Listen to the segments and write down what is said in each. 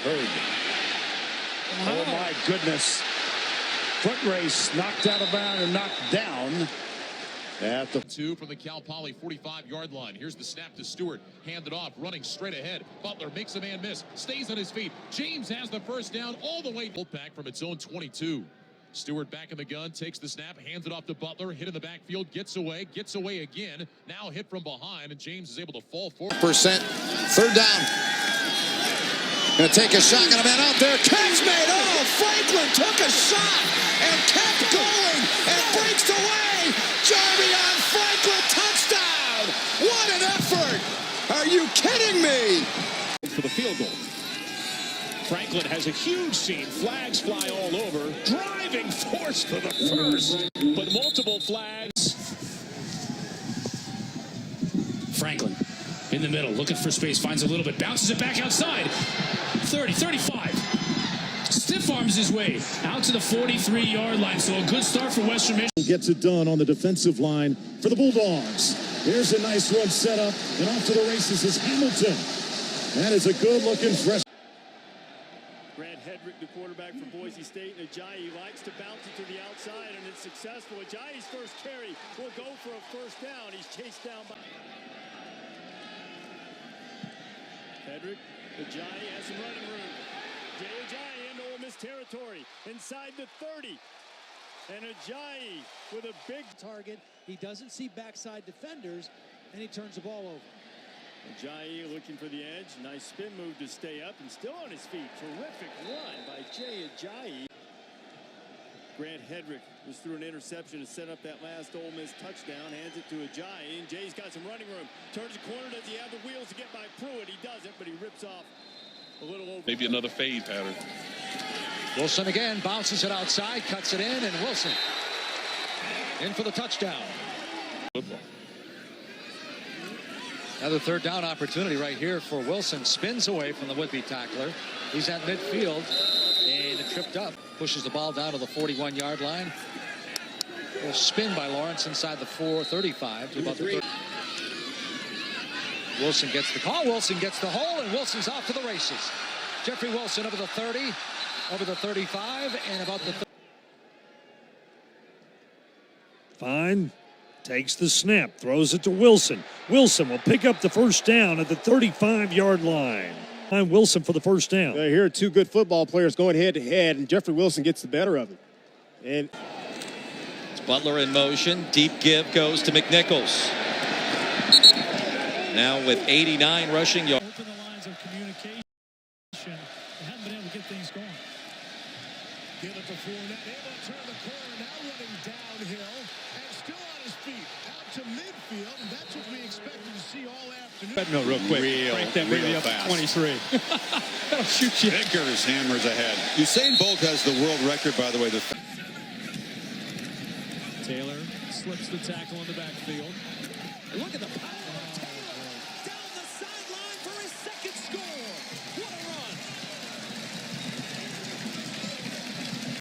Hurd. Oh my goodness. Foot race knocked out of bounds and knocked down. At the 2 from the Cal Poly 45-yard line. Here's the snap to Stewart. Handed off, running straight ahead. Butler makes a man miss. Stays on his feet. James has the first down all the way. Pulled back from its own 22. Stewart back in the gun, takes the snap, hands it off to Butler. Hit in the backfield, gets away again. Now hit from behind, and James is able to fall forward. Third down. Gonna take a shot, got a man out there. Catch made. Oh, Franklin took a shot and kept going and breaks away. Jarvion Franklin touchdown. What an effort. Are you kidding me? For the field goal. Franklin has a huge scene. Flags fly all over. Driving force for the first, but multiple flags. Franklin in the middle, looking for space, finds a little bit, bounces it back outside. 30, 35. Stiff arms his way out to the 43-yard line. So a good start for Western Michigan. Gets it done on the defensive line for the Bulldogs. Here's a nice run set up, and off to the races is Hamilton. That is a good-looking fresh. Hedrick, the quarterback for Boise State, and Ajayi likes to bounce it to the outside, and it's successful. Ajayi's first carry will go for a first down. He's chased down by Hedrick. Ajayi has some running room. Ajayi into Ole Miss territory inside the 30. And Ajayi with a big target. He doesn't see backside defenders, and he turns the ball over. Ajayi looking for the edge. Nice spin move to stay up and still on his feet. Terrific run by Ajayi. Grant Hedrick was through an interception to set up that last Ole Miss touchdown. Hands it to Ajayi, and Jay's got some running room. Turns the corner. Does he have the wheels to get by Pruitt? He doesn't, but he rips off a little over. Maybe another fade pattern. Wilson again bounces it outside, cuts it in, and Wilson in for the touchdown. Football. Another third down opportunity right here for Wilson. Spins away from the would-be tackler. He's at midfield and tripped up. Pushes the ball down to the 41-yard line. A little spin by Lawrence inside the 4:35 to about the 30. Wilson gets the call. Wilson gets the hole, and Wilson's off to the races. Jeffrey Wilson over the 30, over the 35, and about the 30. Fine. Takes the snap, throws it to Wilson. Wilson will pick up the first down at the 35-yard line. And Wilson for the first down. Here are two good football players going head-to-head, and Jeffrey Wilson gets the better of it. And it's Butler in motion. Deep give goes to McNichols. Now with 89 rushing yards. Open the lines of communication. They haven't been able to get things going. Give it to Fournette. Able to turn the corner. Now running downhill. And still on his feet. Out to midfield. And that's what we expected to see all afternoon. No, real quick. Break that baby up to 23. That'll shoot you. Vickers hammers ahead. Usain Bolt has the world record, by the way. Taylor slips the tackle in the backfield. Look at the power of Taylor. Down the sideline for his second score. What a run.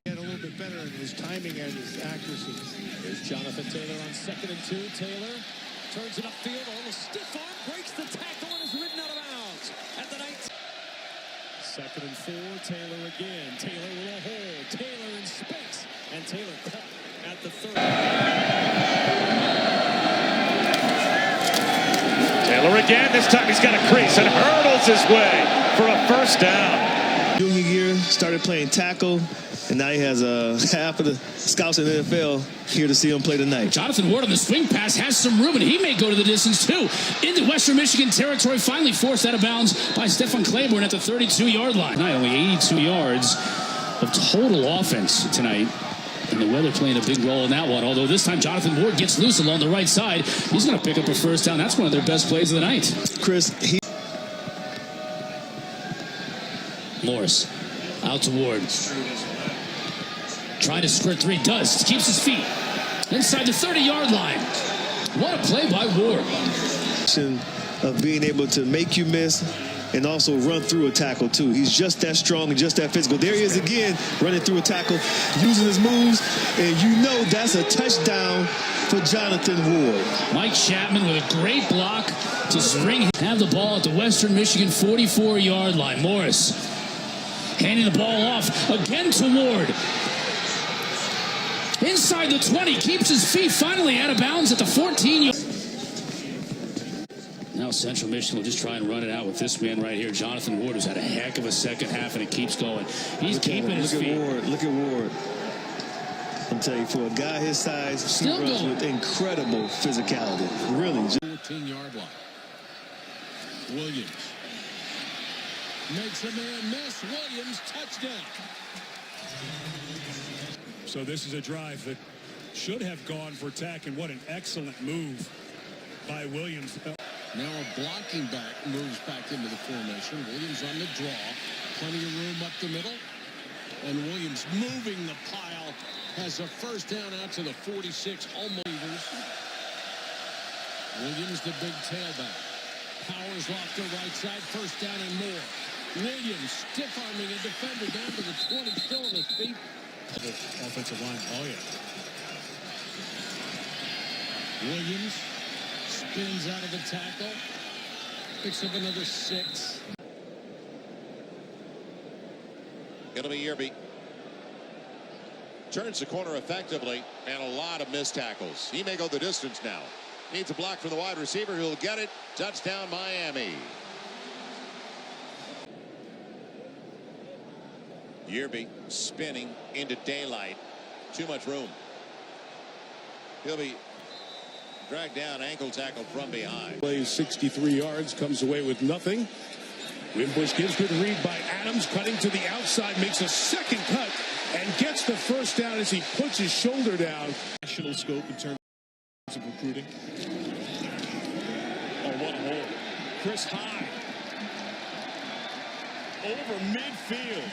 Get a little bit better in his timing and his accuracy. There's Johnathan Taylor on 2nd and 2. Taylor turns it upfield. Oh, the stiff arm breaks the tackle and is ridden out of bounds at the 19. 2nd and 4. Taylor again. Taylor with a hole. Taylor in space. And Taylor caught at the 30. Taylor again. This time he's got a crease and hurdles his way for a first down. Junior year, started playing tackle, and now he has half of the scouts in the NFL here to see him play tonight. Johnathan Ward on the swing pass has some room, and he may go to the distance too. Into Western Michigan territory, finally forced out of bounds by Stefan Claiborne at the 32-yard line. Not only 82 yards of total offense tonight. And the weather playing a big role in that one. Although this time Johnathan Ward gets loose along the right side. He's going to pick up a first down. That's one of their best plays of the night. Chris, Morris out to Ward. Trying to squirt three. Does. Keeps his feet. Inside the 30-yard line. What a play by Ward. Of being able to make you miss and also run through a tackle, too. He's just that strong and just that physical. There he is again, running through a tackle, using his moves, and you know that's a touchdown for Johnathan Ward. Mike Chapman with a great block to spring. Have the ball at the Western Michigan 44-yard line. Morris Handing the ball off again to Ward. Inside the 20, keeps his feet finally out of bounds at the 14. Now Central Michigan will just try and run it out with this man right here, Johnathan Ward, who's had a heck of a second half, and it keeps going. He's keeping his feet. Look at Ward. I'm telling you, for a guy his size, he runs with incredible physicality. Really. 14-yard line. Williams makes a man miss. Williams, touchdown. So this is a drive that should have gone for Tech, and what an excellent move by Williams. Now a blocking back moves back into the formation. Williams on the draw. Plenty of room up the middle. And Williams moving the pile. Has a first down out to the 46. Almost. Williams, the big tailback. Powers off the right side. First down and more. Williams stiff-arming a defender down to the 20. Still on his feet. The offensive line. Oh, yeah. Williams spins out of the tackle. Picks up another 6. It'll be Yearby. Turns the corner effectively, and a lot of missed tackles. He may go the distance now. Needs a block from the wide receiver. He'll get it. Touchdown, Miami. Yearby spinning into daylight. Too much room. He'll be dragged down, ankle tackle from behind. Plays 63 yards, comes away with nothing. Wimbush gives good read by Adams, cutting to the outside, makes a second cut, and gets the first down as he puts his shoulder down. National scope in terms of recruiting. Oh, what a hole. Chris Hyde. Over midfield.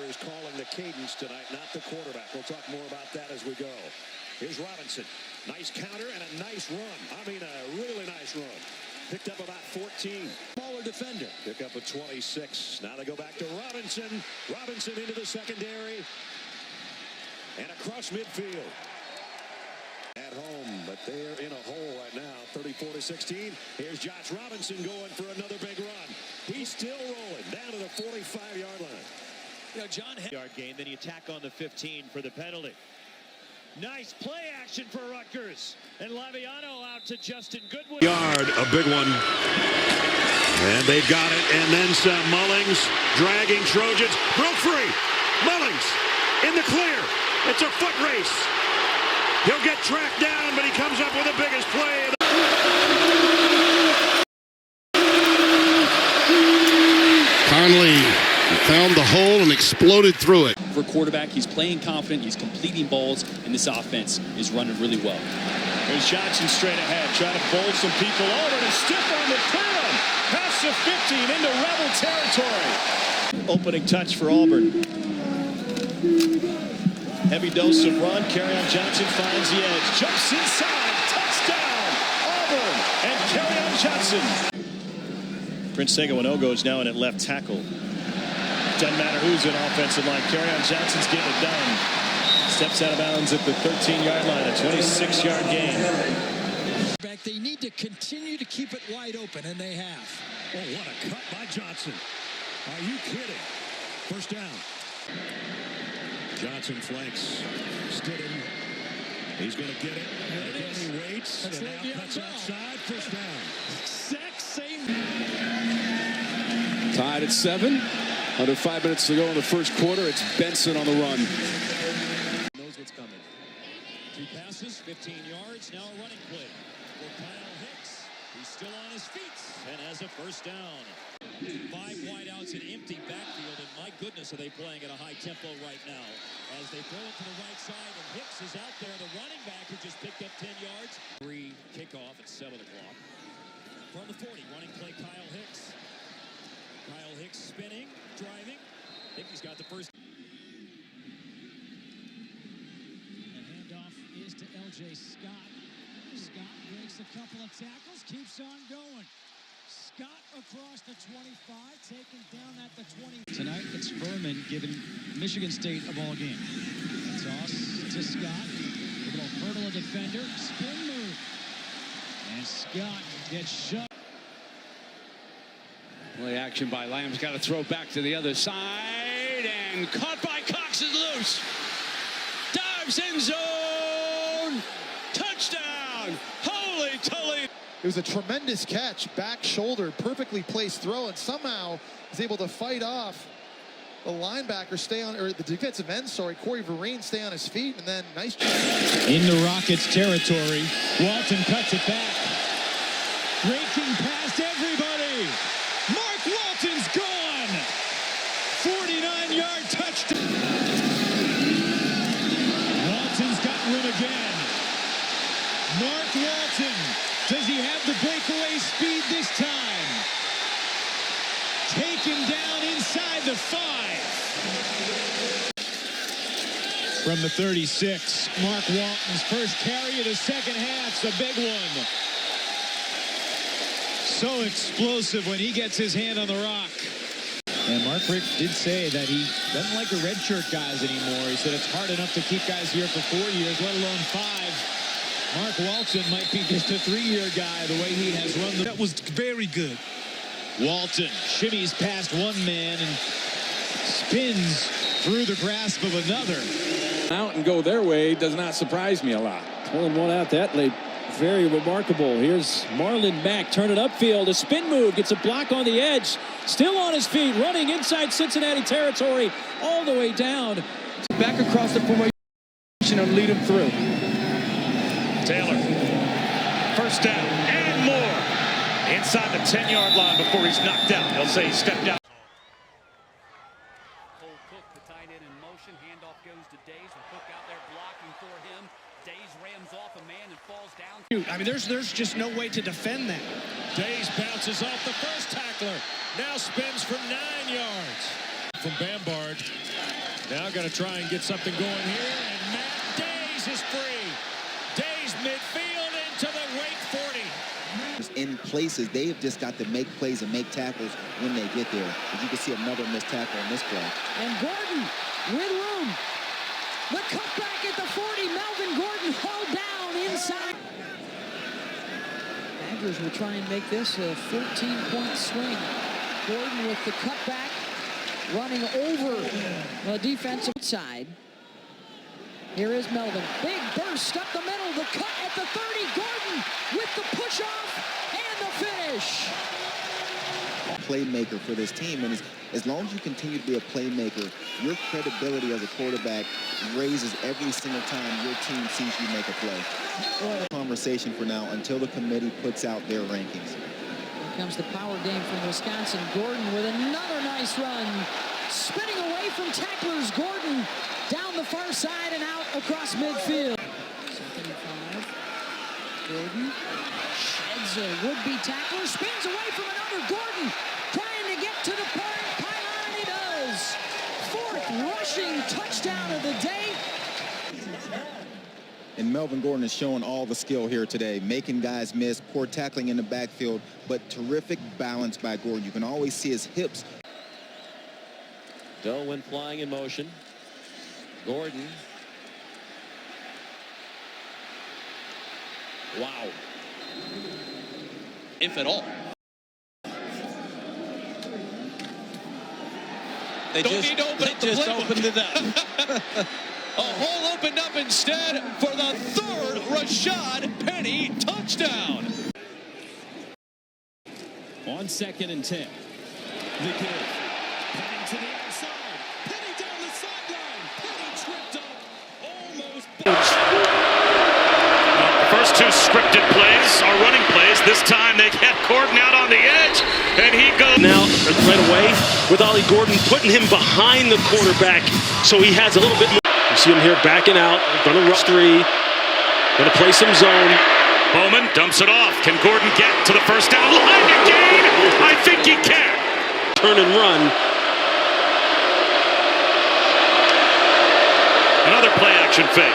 Is calling the cadence tonight, not the quarterback. We'll talk more about that as we go. Here's Robinson. Nice counter and a nice run. I mean, a really nice run. Picked up about 14. Smaller defender. Pick up a 26. Now they go back to Robinson. Robinson into the secondary. And across midfield. At home, but they're in a hole right now. 34-16. Here's Josh Robinson going for another big run. He's still rolling down to the 45-yard line. You know, yard gain, then you tack on the 15 for the penalty. Nice play action for Rutgers. And Laviano out to Justin Goodwin. Yard, a big one. And they've got it. And then some. Mullings dragging Trojans. Broke free. Mullings in the clear. It's a foot race. He'll get tracked down, but he comes up with the biggest play. Conley found the hole and exploded through it. For quarterback, he's playing confident, he's completing balls, and this offense is running really well. There's Johnson straight ahead, trying to bowl some people over to stiff on the clear him. Past the 15 into Rebel territory. Opening touch for Auburn. Heavy dose of run. Kerryon Johnson finds the edge. Jumps inside. Touchdown. Auburn and Kerryon Johnson. Prince Segawanogo is now in at left tackle. Doesn't matter who's in offensive line. Kerryon Johnson's getting it done. Steps out of bounds at the 13-yard line. A 26-yard gain. They need to continue to keep it wide open, and they have. Oh, what a cut by Johnson. Are you kidding? First down. Johnson flanks. Stidham. He's going to get it. And again he waits. And now cuts outside. First down. Exact same. Tied at 7. Under 5 minutes to go in the first quarter. It's Benson on the run. Knows what's coming. 2 passes, 15 yards. Now a running play for Kyle Hicks. He's still on his feet and has a first down. 5 wideouts and empty backfield, and my goodness, are they playing at a high tempo right now as they throw it to the right side, and Hicks is out there, the running back who just picked up 10 yards. 3 kickoff at 7 o'clock. From the 40, running play Kyle Hicks. Kyle Hicks spinning, driving. I think he's got the first. The handoff is to L.J. Scott. Scott breaks a couple of tackles, keeps on going. Scott across the 25, taken down at the 20. Tonight, it's Furman giving Michigan State a ball game. Toss to Scott. A little hurdle a defender. Spin move. And Scott gets shoved. Play action by Lamb's got to throw back to the other side. and caught by Cox is loose. Dives in zone. Touchdown. Holy toly. It was a tremendous catch, back shoulder, perfectly placed throw, and somehow is able to fight off the linebacker, or the defensive end, Corey Vereen, stay on his feet, and then nice job. In the Rockets' territory, Walton cuts it back. Breaking past everybody. Mark Walton's gone. 49-yard touchdown. Walton's got room again. Mark Walton. Does he have the breakaway speed this time? Take him down inside the 5. From the 36, Mark Walton's first carry of the second half's a big one. So explosive when he gets his hand on the rock. And Mark Richt did say that he doesn't like the redshirt guys anymore. He said it's hard enough to keep guys here for 4 years, let alone 5. Mark Walton might be just a 3-year guy the way he has run. That was very good. Walton shimmies past one man and spins through the grasp of another. Out and go their way does not surprise me a lot. Pulling one out that late. Very remarkable. Here's Marlon Mack turning upfield. A spin move. Gets a block on the edge. Still on his feet. Running inside Cincinnati territory. All the way down. Back across the formation and lead him through. Taylor, first down and more. Inside the 10-yard line before he's knocked out. They'll say he stepped out. Cole Cook, the tight end in motion. Handoff goes to Days. And Cook out there blocking for him. Days rams off a man and falls down. I mean, there's just no way to defend that. Days bounces off the first tackler. Now spins for 9 yards. From Bambard. Now got to try and get something going here. And Matt Days is free. Days midfield into the Wake 40. In places, they have just got to make plays and make tackles when they get there. As you can see another missed tackle on this play. And Gordon with room. The cutback at the 40. Melvin Gordon hauled down inside. Badgers will try and make this a 14-point swing. Gordon with the cutback, running over the defensive side. Here is Melvin. Big burst up the middle. The cut at the 30. Gordon with the push off and the finish. Playmaker for this team, and as long as you continue to be a playmaker, your credibility as a quarterback raises every single time your team sees you make a play. Conversation for now until the committee puts out their rankings. Here comes the power game from Wisconsin. Gordon with another nice run. Spinning away from tacklers. Gordon down the far side and out across midfield. 2nd and 5. Gordon sheds a would-be tackler. Spins away from another. Gordon trying to get to the pylon. He does. 4th rushing touchdown of the day. And Melvin Gordon is showing all the skill here today, making guys miss, poor tackling in the backfield, but terrific balance by Gordon. You can always see his hips. Goodwin flying in motion. Gordon. Wow. If at all. They just opened it up. A hole opened up instead for the 3rd Rashad Penny touchdown. On 2nd and 10. The kid. Penny to the outside. Penny down the sideline. Penny tripped up. Almost. The first 2 scripted plays are running plays. This time they get Gordon out on the edge, and he goes. Now, right away, with Ollie Gordon putting him behind the quarterback, so he has a little bit more. You see him here backing out, gonna rush 3, gonna play some zone. Bowman dumps it off. Can Gordon get to the first down line again? I think he can. Turn and run. Another play action fake.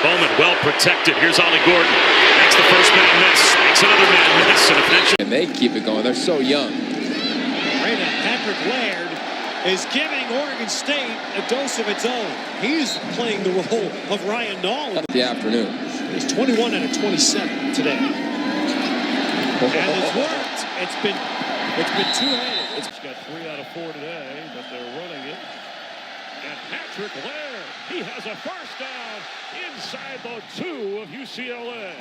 Bowman well protected. Here's Ollie Gordon. Makes the first man miss. Makes another man miss. And eventually. And they keep it going. They're so young. Patrick Laird is giving Oregon State a dose of its own. He's playing the role of Ryan Nall. The afternoon. He's 21 out of 27 today. And it's worked. It's been two-handed. It's got 3 out of 4 today, but they're running it. Patrick Laird. He has a first down inside the 2 of UCLA.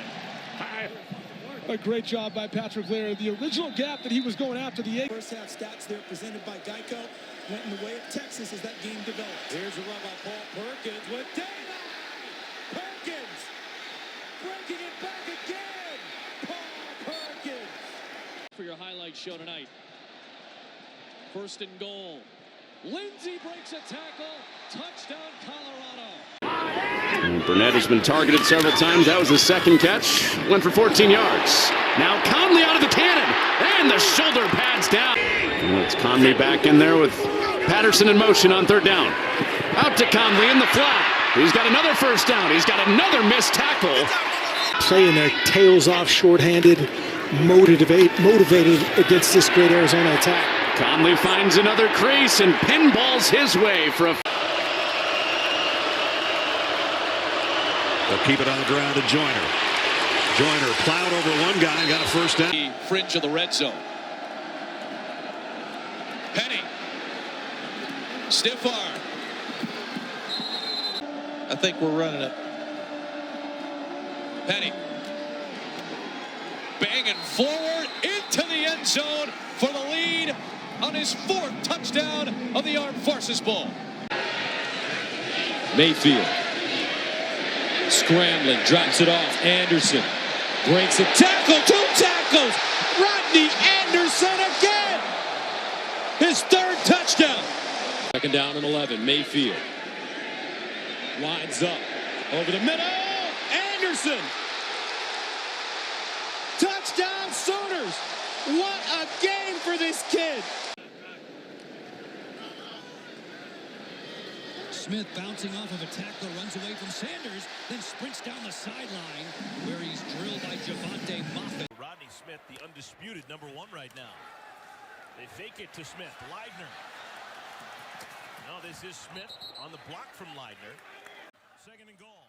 A great job by Patrick Laird. The original gap that he was going after the 8. First half stats there presented by Geico went in the way of Texas as that game developed. Here's a run by Paul Perkins with Daylight. Perkins breaking it back again. Paul Perkins. For your highlight show tonight. First and goal. Lindsey breaks a tackle. Touchdown, Colorado. Burnett has been targeted several times. That was his second catch. Went for 14 yards. Now Conley out of the cannon. And the shoulder pads down. And it's Conley back in there with Patterson in motion on third down. Out to Conley in the flat. He's got another first down. He's got another missed tackle. Playing their tails off, short-handed, motivated against this great Arizona attack. Conley finds another crease and pinballs his way for a... They'll keep it on the ground to Joyner. Joyner plowed over one guy and got a first down. The fringe of the red zone. Penny. Stiff arm. I think we're running it. Penny. Banging forward into the end zone for the lead on his 4th touchdown of the Armed Forces Bowl. Mayfield. Scrambling, drops it off. Anderson breaks a tackle, 2 tackles. Rodney Anderson again. His 3rd touchdown. Second down and 11. Mayfield lines up over the middle. Anderson. Touchdown Sooners. What a game for this kid. Smith bouncing off of a tackle, runs away from Sanders, then sprints down the sideline where he's drilled by Javonte Moffett. Rodney Smith, the undisputed #1 right now. They fake it to Smith. Leidner. No, this is Smith on the block from Leidner. Second and goal.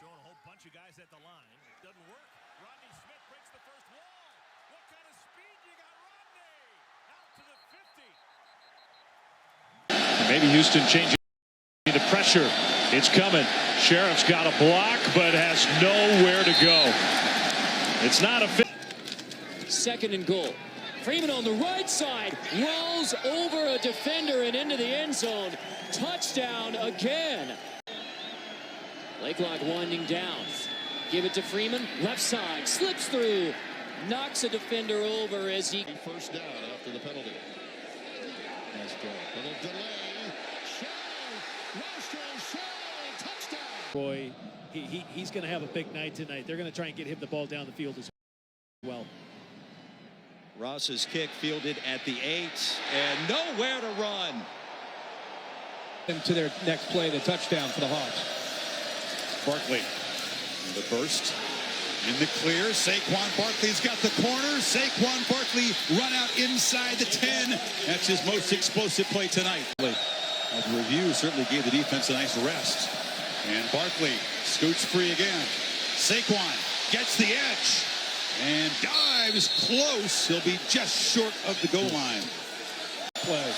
Showing a whole bunch of guys at the line. It doesn't work. Rodney Smith breaks the first wall. What kind of speed you got, Rodney? Out to the 50. Maybe Houston changing the pressure. It's coming. Sheriff's got a block, but has nowhere to go. It's not a fit. Second and goal. Freeman on the right side rolls over a defender and into the end zone. Touchdown again. Lakelock winding down. Give it to Freeman. Left side. Slips through. Knocks a defender over as he... First down after the penalty. Nice go. Little delay. Touchdown. Boy, he's going to have a big night tonight. They're going to try and get him the ball down the field as well. Ross's kick fielded at the 8 and nowhere to run. To their next play, the touchdown for the Hawks. Barkley, the burst, in the clear. Saquon Barkley's got the corner. Saquon Barkley run out inside the 10. That's his most explosive play tonight. The review certainly gave the defense a nice rest. And Barkley scoots free again. Saquon gets the edge and dives close. He'll be just short of the goal line. Play.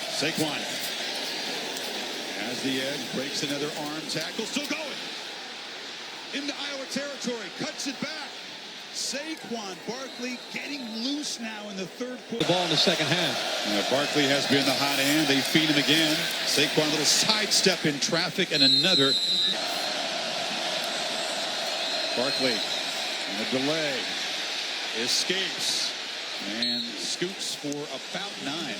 Saquon has the edge, breaks another arm tackle, still going. Into Iowa territory, cuts it back. Saquon Barkley getting loose now in the 3rd quarter. The ball in the second half. Barkley has been the hot hand. They feed him again. Saquon, a little sidestep in traffic and another. Barkley, and a delay, escapes and scoots for about 9.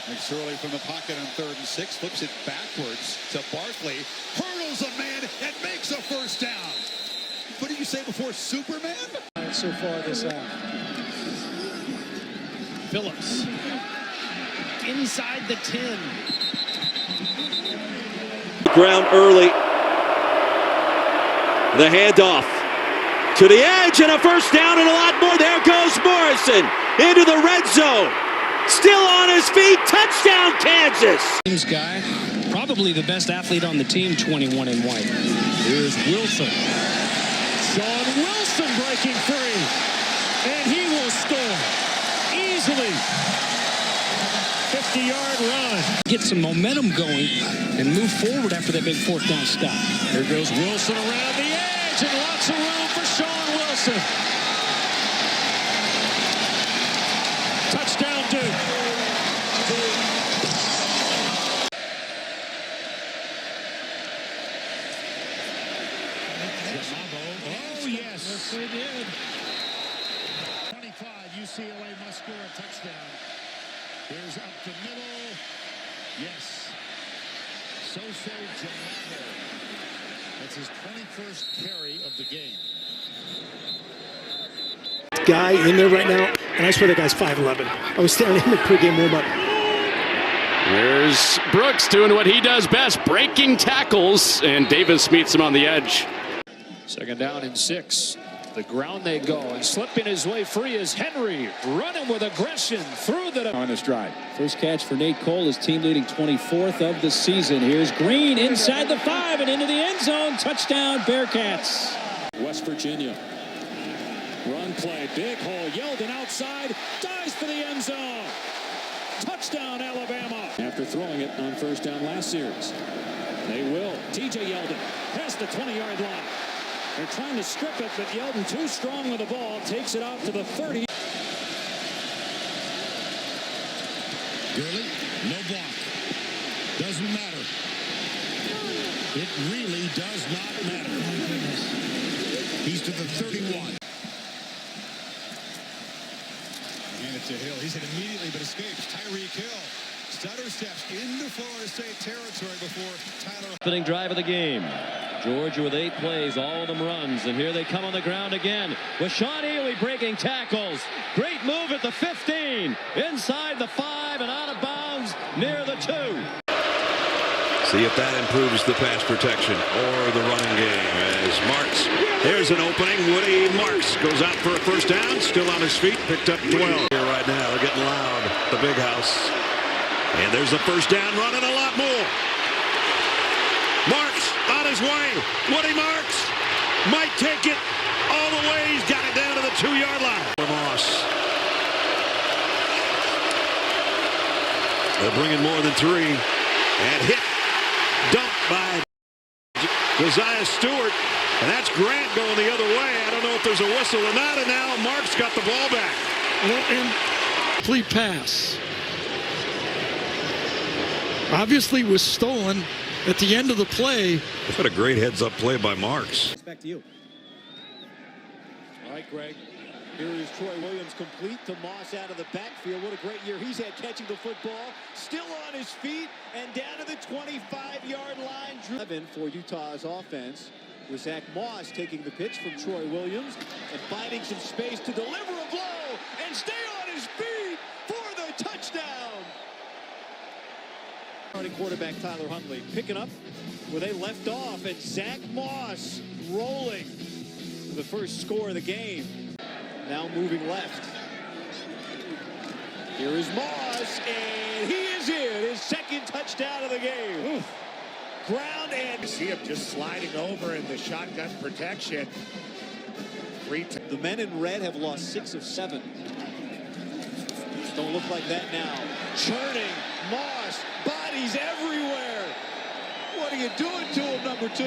Makes early from the pocket on 3rd and 6, flips it backwards to Barkley, hurdles a man and makes a first down. What did you say before, Superman? So far this half. Phillips inside the 10. Ground early. The handoff to the edge and a first down and a lot more. There goes Morrison into the red zone. Still on his feet. Touchdown, Kansas. Team's guy, probably the best athlete on the team, 21 in white. Here's Wilson. Sean Wilson breaking free. And he will score easily. 50-yard run. Get some momentum going and move forward after that big fourth down stop. Here goes Wilson around the edge and lots of room for Sean Wilson. Touchdown, Duke. Oh, yes. Yes, they did. 25, UCLA must score a touchdown. Here's up the middle. Yes. So-so Johnathan. That's his 21st carry of the game. Guy in there right now, and I swear that guy's 5'11". I was staring at him at pregame warm-up. There's Brooks doing what he does best, breaking tackles, and Davis meets him on the edge. Second down and 6. The ground they go, and slipping his way free is Henry, running with aggression through the on his drive. First catch for Nate Cole, his team leading 24th of the season. Here's Green inside the 5 and into the end zone. Touchdown, Bearcats. West Virginia. Run play, big hole, Yeldon outside, dives for the end zone. Touchdown, Alabama. After throwing it on first down last series. They will. TJ Yeldon past the 20-yard line. They're trying to strip it, but Yeldon too strong with the ball. Takes it out to the 30. Gurley, no block. Doesn't matter. It really does not matter. He's to the 31. Hand it to Hill. He's hit immediately, but escapes. Tyreek Hill. Stutter steps into Florida State territory before Tyler. Opening drive of the game. Georgia with 8 plays, all of them runs, and here they come on the ground again with Sean Ely breaking tackles. Great move at the 15, inside the 5 and out of bounds near the 2. See if that improves the pass protection or the running game as Marks. There's an opening. Woody Marks goes out for a first down, still on his feet, picked up 12. Here right now, they're getting loud at the big house. And there's a first down run and a lot more. Marks on his way. Woody Marks might take it all the way. He's got it down to the 2-yard line. Moss. They're bringing more than 3. And hit. Dumped by Josiah Stewart. And that's Grant going the other way. I don't know if there's a whistle or not. And now Marks got the ball back. Complete pass. Obviously was stolen at the end of the play. That's been a great heads-up play by Marks. Back to you. All right, Greg. Here is Troy Williams complete to Moss out of the backfield. What a great year he's had catching the football. Still on his feet and down to the 25-yard line. 11 for Utah's offense with Zach Moss taking the pitch from Troy Williams and finding some space to deliver a blow and stay on his feet for the touchdown. Starting quarterback Tyler Huntley picking up where they left off, and Zach Moss rolling for the first score of the game. Now moving left. Here is Moss, and he is in. His second touchdown of the game. Oof. Ground and... You see him just sliding over in the shotgun protection. The men in red have lost 6 of 7. Don't look like that now. Churning, Moss, bodies everywhere. What are you doing to him, number 2?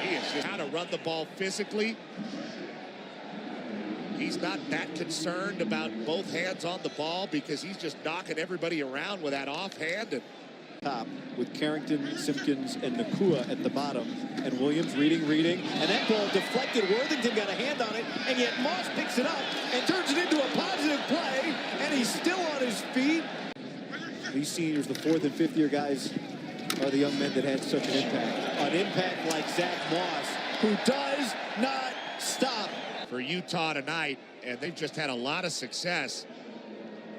He is just how to run the ball physically. He's not that concerned about both hands on the ball because he's just knocking everybody around with that offhand. And top with Carrington, Simpkins, and Nakua at the bottom. And Williams reading. And that ball deflected. Worthington got a hand on it, and yet Moss picks it up and turns it into a positive play, and he's still on his feet. These seniors, the 4th and 5th year guys, are the young men that had such an impact. An impact like Zach Moss, who does not stop. For Utah tonight, and they've just had a lot of success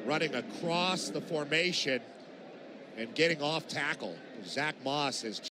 running across the formation and getting off tackle. Zach Moss has